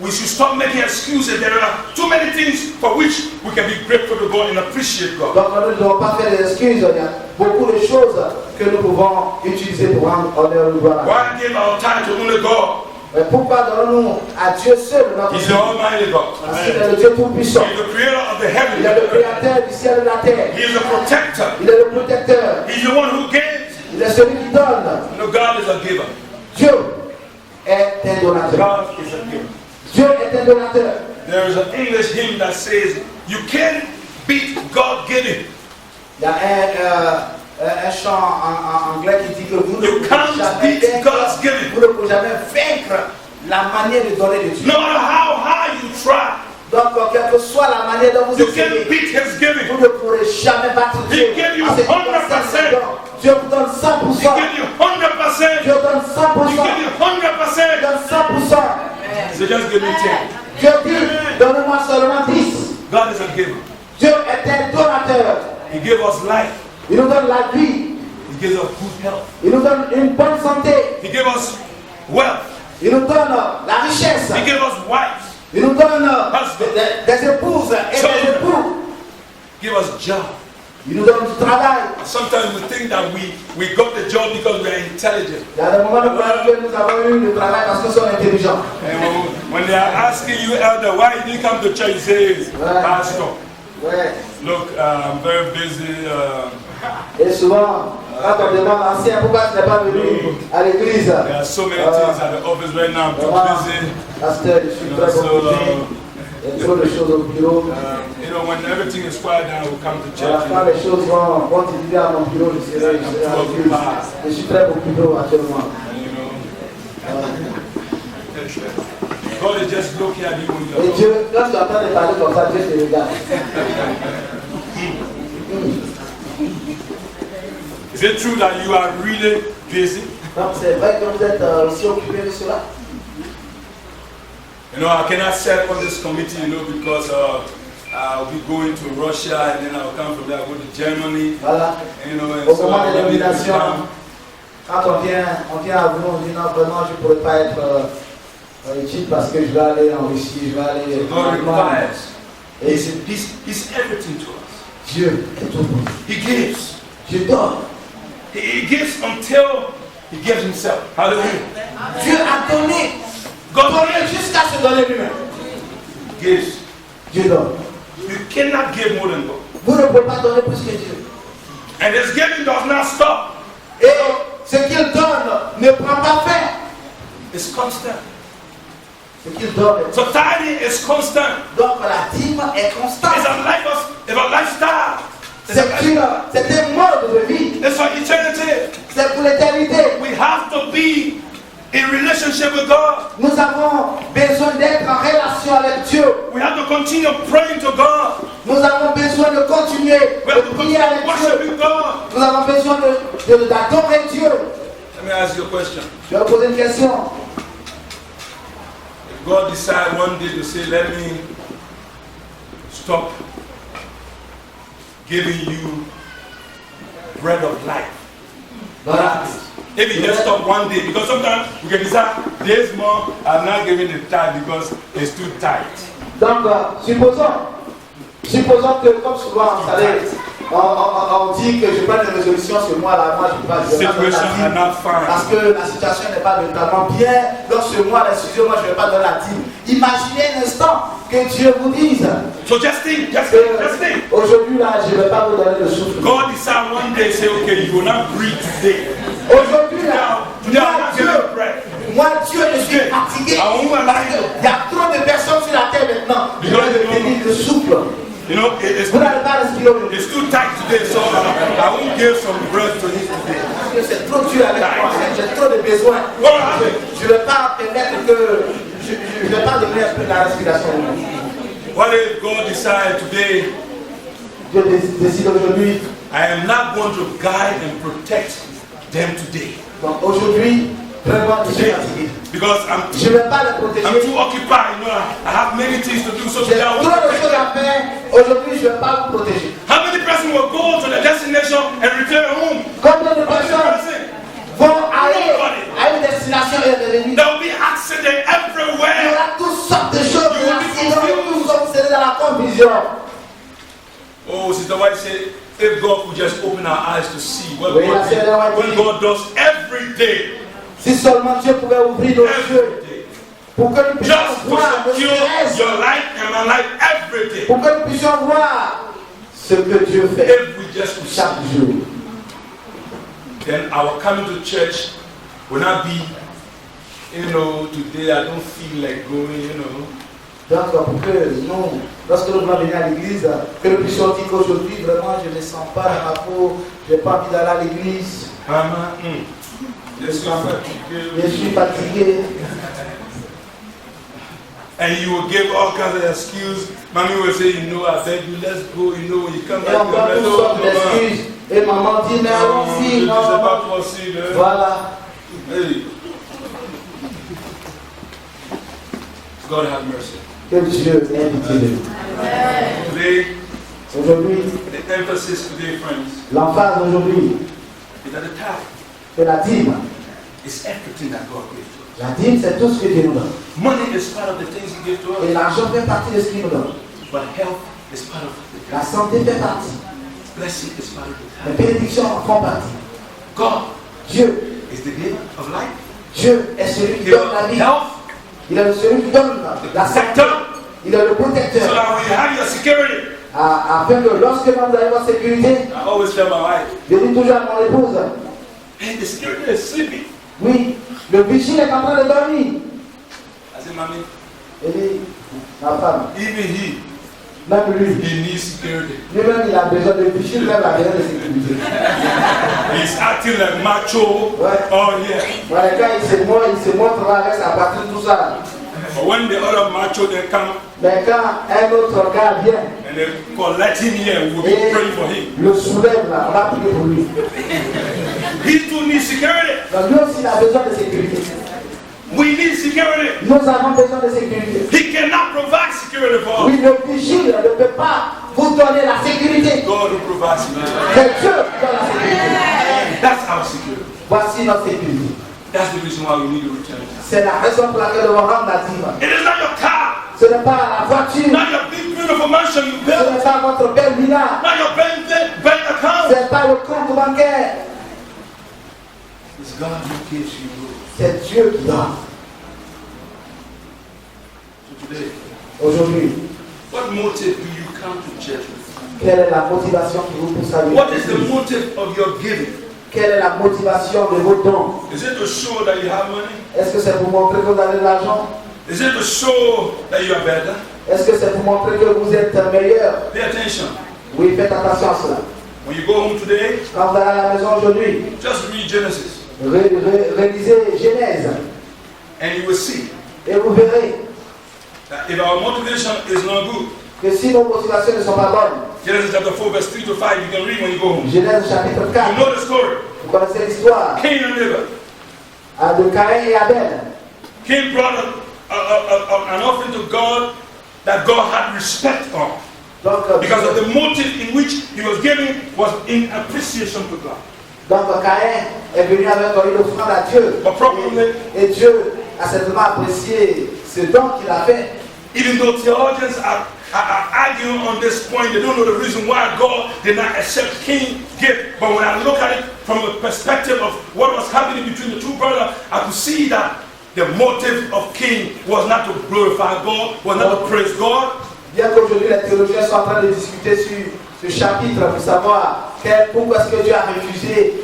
We should stop making excuses. There are too many things for which we can be grateful to God and appreciate God. Donc nous ne devons pas faire des excuses. Il y a beaucoup de choses que nous pouvons utiliser pour rendre honneur au gloire. Why give our tithe to only God? Mais pourquoi donnons-nous à Dieu seul notre He's vie? the Almighty God. Parce qu'il est le Dieu Tout-Puissant. He's the creator of the heaven. Il est le créateur du ciel et de la terre. He is the protector. Il est le protecteur. He's the one who gives. Il est celui qui donne. No, God is a giver. Dieu est un donateur. God is a giver. Dieu est un donateur. There is an English hymn that says, you can't beat God giving. Il y a un chant en anglais qui dit que vous ne You pouvez can't jamais beat God's giving. vous ne pouvez jamais vaincre la manière de donner de Dieu. No matter how hard you try, Donc, quelle que soit la manière dont vous you can't essayez, beat His giving. vous ne pourrez jamais battre Dieu. He gave you En ce qui 100%. concerne le don. Dieu vous donne 100%. He gives you 100%. Dieu donne 100%. He gives you 100%. Donne 100%. So just give me 10. Dieu dit, donne-moi seulement 10. God is a giver. Dieu est un donateur. He gave us life. Il nous donne la vie. He gives us good health. Il nous donne une bonne santé. He gave us wealth. Il nous donne la richesse. He gave us wives. Il nous donne des épouses et des époux. He gave us job. Il nous donne du travail. Sometimes we think that we got the job because we are intelligent. Il y a des moments où nous croyons que nous avons eu le travail parce que nous sommes intelligents. And when they are asking you, elder, why you didn't come to church, you say, Pastor. Ouais. Look, I'm very busy. Et souvent, quand on demande ancien pourquoi tu n'es pas venu à l'église, There are so many things at the office right now. I'm too busy. pasteur, je suis très occupé. Il y a trop de choses au bureau. You know, when everything is quiet down, we'll come to À la church. fin, les choses vont continuer à mon bureau. Je serai à l'église. Je suis très occupé actuellement. You know, God is just looking at you when Et you're Dieu, quand tu entends de parler comme ça, Dieu te regarde. Is it true that you are really busy? Donc c'est vrai que vous êtes aussi occupé de cela. You know, I cannot serve on this committee, you know, because I'll be going to Russia and then I'll come from there, I'll go to Germany. Voilà. You know, and Au so moment de I need to l'élimination, come. quand on vient à vous, on dit non, vraiment, je ne pourrais pas être en Égypte parce que je vais aller en Russie, je vais aller God en Allemagne. requires. Et He's everything to us. Dieu est tout pour nous. He gives. Dieu donne. He gives until he gives himself. Hallelujah. Dieu a donné. God Donné jusqu'à se donner lui-même. gives. Dieu donne. You cannot give more than God. Vous ne pouvez pas donner plus que Dieu. And his giving does not stop. Et ce qu'il donne ne prend pas fin. It's constant. Ce qu'il donne. So tithing is constant. Donc la dîme est It's constante. a lifestyle. C'est un mode de vie. It's for eternity. C'est pour l'éternité. We have to be in relationship with God. Nous avons besoin d'être en relation avec Dieu. We have to continue praying to God. Nous avons besoin de continuer We have de to prier continue avec Dieu. worshiping God. Nous avons besoin d'adorer Dieu. Let me ask you a question. Je vais poser une question. If God decide one day to say, let me stop giving you bread of life. Voilà. If he just stop one day, because sometimes we can decide, this month I'm not giving the tithe because it's too tight. Donc, supposons que, comme souvent, vous savez, on dit que je prends des résolutions sur moi, là, moi, je ne vais pas donner la Situation are dîme. not fine. Parce que la situation n'est pas totalement bien. Donc, ce mois, moi, je ne vais pas donner la dîme. Imaginez un instant que Dieu vous dise So just think. que aujourd'hui, là, je ne vais pas vous donner le souffle. God decide one day, say, okay, you will not breathe today. Aujourd'hui, là, Today I'm not giving you bread. moi, Dieu, je suis fatigué. Parce qu'il y a trop de personnes sur la terre maintenant. Je vais tenir le souffle. You know, it's Vous n'allez pas respirer aujourd'hui. too tight today, so I won't give some bread to you today. Parce que c'est trop dur avec moi. J'ai trop de besoins. Je ne vais pas permettre que. Je ne vais pas donner un peu de la respiration. What if God decide today, Dieu décide aujourd'hui. I am not going to guide and protect them today. Donc aujourd'hui, vraiment, je suis fatigué. Because Je ne vais pas les I'm protéger. too occupied, you know, I have many things to do, so J'ai today I trop won't de protect choses them. à faire. Aujourd'hui, je ne vais pas vous protéger. How many persons will go to the destination and return home? Combien de How many personnes persons? vont aller à une destination et revenir? There will be accidents Il y everywhere. aura toutes sortes de choses. Nous sommes serrés dans la confusion. Oh, Sister White said, if God could just open our eyes to see what Oui, la sœur White what dit- God does every day. Si seulement Dieu pouvait ouvrir nos yeux Every day. pour que nous puissions Just voir to ne secure serait-ce your life and my life every day. pour que nous puissions voir ce que Dieu fait If we just would chaque jour. then our coming to church will not be, you know, today I don't feel like going, you know. Donc pour que nous, lorsque nous voulons venir à l'église, que nous puissions dire qu'aujourd'hui vraiment je ne sens pas dans ma peau, je n'ai pas envie d'aller à l'église, je suis fatigué. And you will give all kinds of excuses. Mommy will say, you know, I beg you, let's go. You know, when you come Et back, on voit toutes sortes d'excuses. Et maman dit, mais allons-y, c'est non. pas possible. Hein? Voilà. Hey. God have mercy. Que Dieu ait pitié de nous. Today, Aujourd'hui, the emphasis today, friends, l'emphase d'aujourd'hui, is that the tithe c'est la dîme. is everything that God gives to us. La dîme, c'est tout ce que Dieu nous donne. Money is part of the things He gives to Et us, l'argent fait partie de ce qu'il nous donne. but health is part of it. La santé fait partie. Blessing is part of it. Les bénédictions en font partie. God Dieu, is the giver of life. Dieu est celui qui Giver donne la of vie. health, Il est celui qui donne la santé. protector, Il est le so protecteur. that when you have your security, afin que lorsque nous arrivons en sécurité, I always tell my wife, je dis toujours à mon épouse, hey, the security is sleeping. oui, le vigile est en train de dormir. I said, Mommy, Il dit, ma femme, even même lui, he needs security. lui-même il a besoin de vigile, même la besoin de sécurité. He's acting like macho. Ouais. Oh yeah. Voilà, quand il se montre là avec sa patrie, tout ça. But when the other macho they come Mais quand un autre gars vient and they collect him here, we'll be et praying for him. le soulève là, on va prier pour lui. He too needs security. Donc lui aussi il a besoin de sécurité. We need security. Nous avons besoin de sécurité. He cannot provide security for us. Oui, le vigile ne peut pas vous donner la sécurité. God will provide security. C'est Dieu qui donne la sécurité. That's our security. Voici notre sécurité. That's the reason why we need to return. C'est la raison pour laquelle on rend la dîme. It is not your car, Ce n'est pas la voiture, not your big beautiful mansion you ce built, n'est pas votre belle villa, not your bank account. ce n'est pas le compte bancaire. It's God who gives you rule. C'est Dieu qui donne. So today, Aujourd'hui, what motive do you come to church with? quelle est la motivation qui vous pousse à What is the venir? motive of your giving? Quelle est la motivation de vos dons? Is it to show that you have money? Est-ce que c'est pour montrer que vous avez de l'argent? Is it to show that you are better? Est-ce que c'est pour montrer que vous êtes meilleur? Pay attention. Oui, faites attention à cela. When you go home today, Quand vous allez à la maison aujourd'hui, just read Genesis réalisez Genèse and you will see et vous verrez that if our motivation is not good, que si nos motivations ne sont pas bonnes, Genesis chapter 4, verse 3 to 5, you can read when you go home. Genèse chapitre You 4, know the story. vous connaissez l'histoire Cain and Abel. de Caïn et Abel. Cain brought an offering to God that God had respect on. Donc, Because of the motive in which he was giving was in appreciation to God. donc Caïn est venu avec une offrande à Dieu. But probably, Et Dieu a certainement apprécié ce don qu'il a fait. even though theologians are arguing on this point, they don't know the reason why God did not accept Cain's gift. But when I look at it from a perspective of what was happening between the two brothers, I could see that the motive of Cain was not to glorify God, was not to praise God. Bien qu'aujourd'hui les théologiens sont en train de discuter sur ce chapitre pour savoir pourquoi est-ce que Dieu a refusé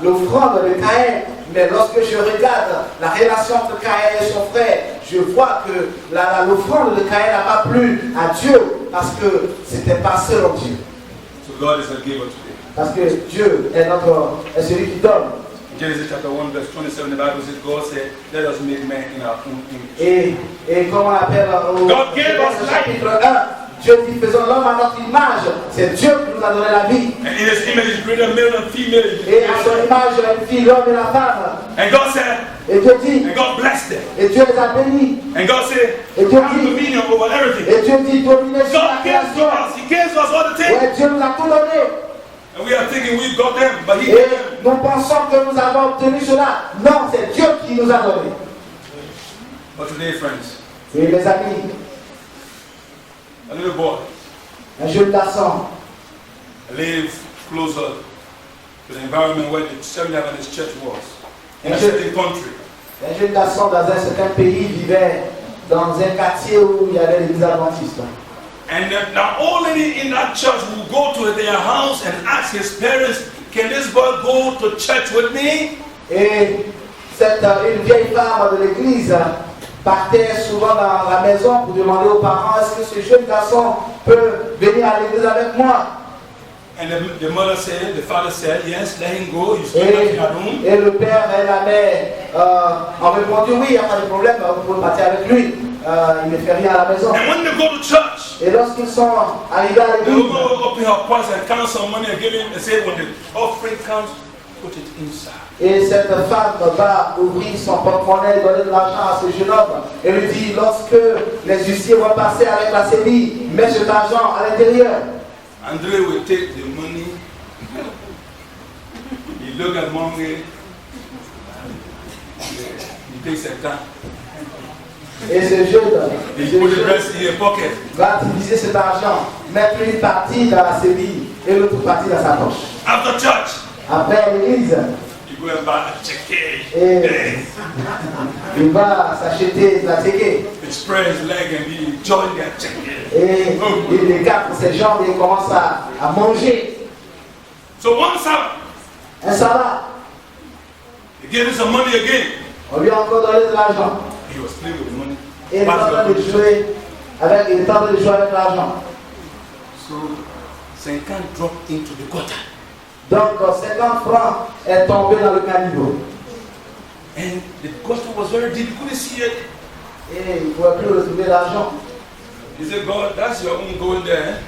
l'offrande de Caïn. Mais lorsque je regarde la relation entre Caïn et son frère, je vois que l'offrande de Caïn n'a pas plu à Dieu parce que c'était pas selon Dieu. So God is a giver today. Parce que Dieu est celui qui donne. Genesis chapter 1 verse 27, the Bible says, God said, let us make man in our own image. Et comme on appelle au God gave us chapitre 1, Dieu dit faisons l'homme à notre image. C'est Dieu qui nous a donné la vie. And in his image is created male and female. Et à son image, une fille, l'homme et la femme. And God said, Et Dieu dit, and God blessed them. et Dieu les a bénis. And God said, Et Dieu have dit, dominion over everything. et Dieu dit, dominez sur la God gave to création. us. He gave us all the things. Ouais, Dieu nous a tout donné. And we are thinking we've got them, but He Et gave them. nous pensons que nous avons obtenu cela. Non, c'est Dieu qui nous a donné. But today, friends, Et les amis, a little boy un jeune garçon lived closer to the environment where the Seventh Adventist Church was, in a certain country. Un jeune garçon dans un certain pays vivait dans un quartier où il y avait l'église adventiste. And now old lady in that church will go to their house and ask his parents, can this boy go to church with me? Et une vieille femme de l'église partait souvent dans la maison pour demander aux parents, est-ce que ce jeune garçon peut venir à l'église avec moi? And the mother said, the father said, yes, let him go. He's still not in our room. Et le père et la mère ont répondu, oui, il n'y a pas de problème, vous pouvez partir avec lui. Il ne fait rien à la maison. And when they go to church, Et lorsqu'ils sont arrivés à they will l'église, go open her purse and count some money and give him and say, when the offering comes, put it inside. et cette femme va ouvrir son porte-monnaie et donner de l'argent à ce jeune homme. Et lui dit, lorsque les huissiers vont passer avec la série, mets cet argent à l'intérieur. Andre will take the money. He look at mommy. He takes a gun. Et ce jeune He put the rest in his pocket. va utiliser cet argent, mettre une partie dans la série et l'autre partie dans sa poche. After church, Après l'église, he go and buy a ticket. Et il va s'acheter de la ticket. He spread his leg and he enjoyed that ticket. Et il écarte ses jambes et il commence à manger. So one Sabbath, Un sabbat, he gave him some money again. on lui a encore donné de l'argent. He was playing with the money. Et il est en train de jouer avec l'argent. So 50 dropped into the gutter. Donc 50 francs est tombé dans le caniveau. And the gutter was very deep. You couldn't see it. Et il ne pouvait plus retrouver l'argent. He said, God, that's your own going there.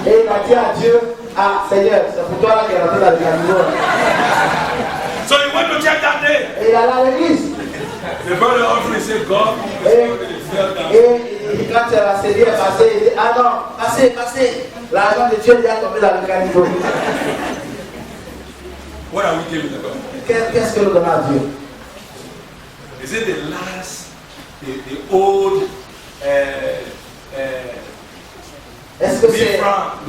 Et il a dit à Dieu, ah Seigneur, c'est pour toi là qui est rentré dans le caniveau. So he went to church that day. Et il allait à l'église. The brother offering said, God, it fell down. Et quand la série est passée, il dit, ah non, passez. L'argent de Dieu est tombé dans le caniveau. What are we giving to God? Qu'est-ce que nous donnons à Dieu? Is it the last, the old, Est-ce que c'est,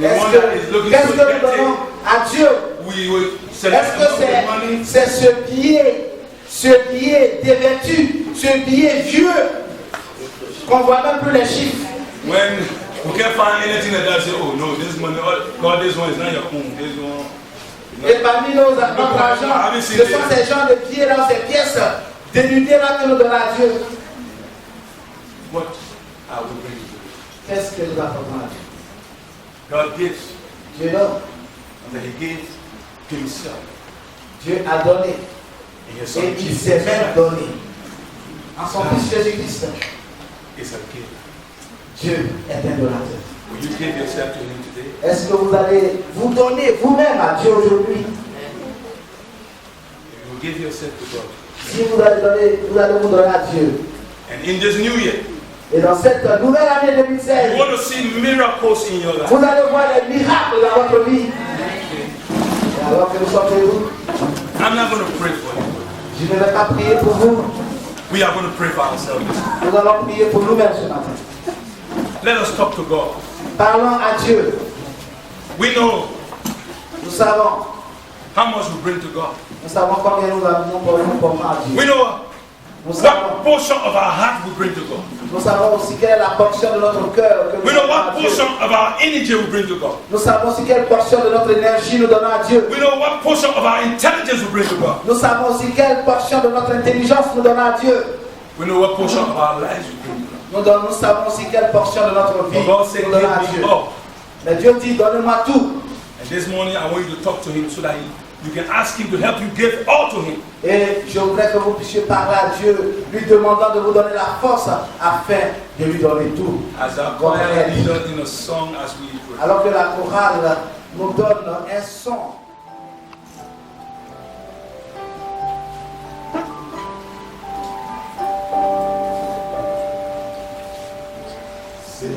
qu'est-ce que nous donnons à Dieu? we will Est-ce select que the money? c'est ce billet dévêtu, ce billet vieux, qu'on voit même plus les chiffres? When we can't find anything like that, say, oh no, this money, God, this one is not your own. This one. Et parmi notre argent, ce sont ces gens de billets là, ces pièces dénudées là que nous donnons à Dieu. What are we bringing to God? Qu'est-ce que nous apportons à Dieu? God gives, Dieu donne. and He gave Himself Dieu a donné. in His Son Et il Jesus. s'est même donné. En son Fils Jésus-Christ, It's a gift. Dieu est un donateur. Will you give yourself to Him today? Est-ce que vous allez vous donner vous-même à Dieu aujourd'hui? You will give yourself to God. Si vous allez vous donner à Dieu. And in this new year, Et dans cette nouvelle année you 2016, want to see miracles in your life. vous allez voir les miracles dans votre vie. Et alors que nous sommes chez vous, I'm not going to pray for you. je ne vais pas prier pour vous. We are going to pray for ourselves. Nous allons prier pour nous-mêmes ce matin. Let us talk to God. Parlons à Dieu. We know Nous savons. how much we bring to God. Nous savons combien nous portons à Dieu. We know Nous savons. what portion of our heart we bring to God. Nous savons aussi quelle est la portion de notre cœur que nous We know donnons à what Dieu. portion of our energy we bring to God. Nous savons aussi quelle portion de notre énergie nous donnons à Dieu. We know what portion of our intelligence we bring to God. Nous savons aussi quelle portion de notre intelligence nous donnons à Dieu. We know what portion of our lives we bring to God. Nous savons aussi quelle portion de notre vie But God said, nous donnons à give Dieu. me all. Mais Dieu dit, donnez-moi tout. And this morning I want you to talk to Him so that you can ask Him to help you give all to Him. Et je voudrais que vous puissiez parler à Dieu, lui demandant de vous donner la force afin de lui donner tout. As our choir leads us in a song as we pray. Alors que la chorale nous donne un son. C'est